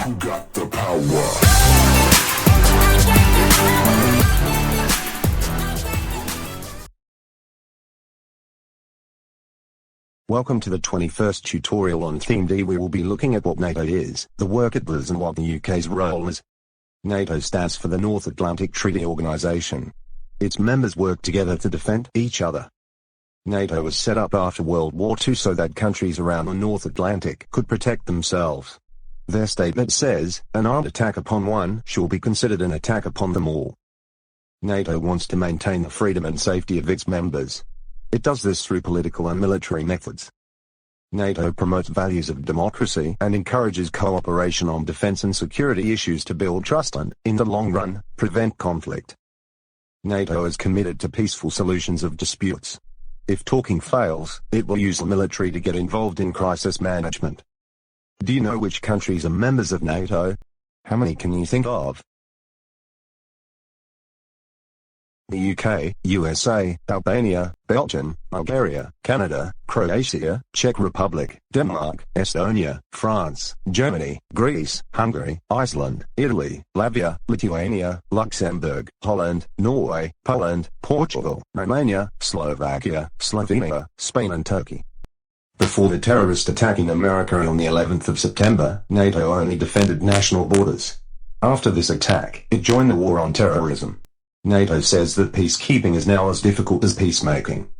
Who got the power? Welcome to the 21st tutorial on Theme D. We will be looking at what NATO is, the work it does and what the UK's role is. NATO stands for the North Atlantic Treaty Organization. Its members work together to defend each other. NATO was set up after World War II so that countries around the North Atlantic could protect themselves. Their statement says, an armed attack upon one shall be considered an attack upon them all. NATO wants to maintain the freedom and safety of its members. It does this through political and military methods. NATO promotes values of democracy and encourages cooperation on defense and security issues to build trust and, in the long run, prevent conflict. NATO is committed to peaceful solutions of disputes. If talking fails, it will use the military to get involved in crisis management. Do you know which countries are members of NATO? How many can you think of? The UK, USA, Albania, Belgium, Bulgaria, Canada, Croatia, Czech Republic, Denmark, Estonia, France, Germany, Greece, Hungary, Iceland, Italy, Latvia, Lithuania, Luxembourg, Holland, Norway, Poland, Portugal, Romania, Slovakia, Slovenia, Spain and Turkey. Before the terrorist attack in America on the 11th of September, NATO only defended national borders. After this attack, it joined the war on terrorism. NATO says that peacekeeping is now as difficult as peacemaking.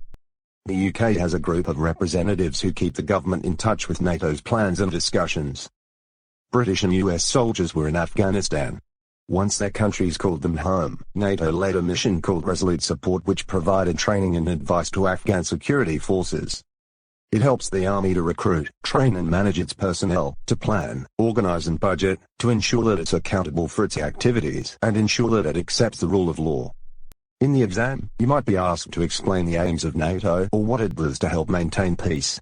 The UK has a group of representatives who keep the government in touch with NATO's plans and discussions. British and US soldiers were in Afghanistan. Once their countries called them home, NATO led a mission called Resolute Support which provided training and advice to Afghan security forces. It helps the army to recruit, train and manage its personnel, to plan, organize and budget, to ensure that it's accountable for its activities, and ensure that it accepts the rule of law. In the exam, you might be asked to explain the aims of NATO or what it does to help maintain peace.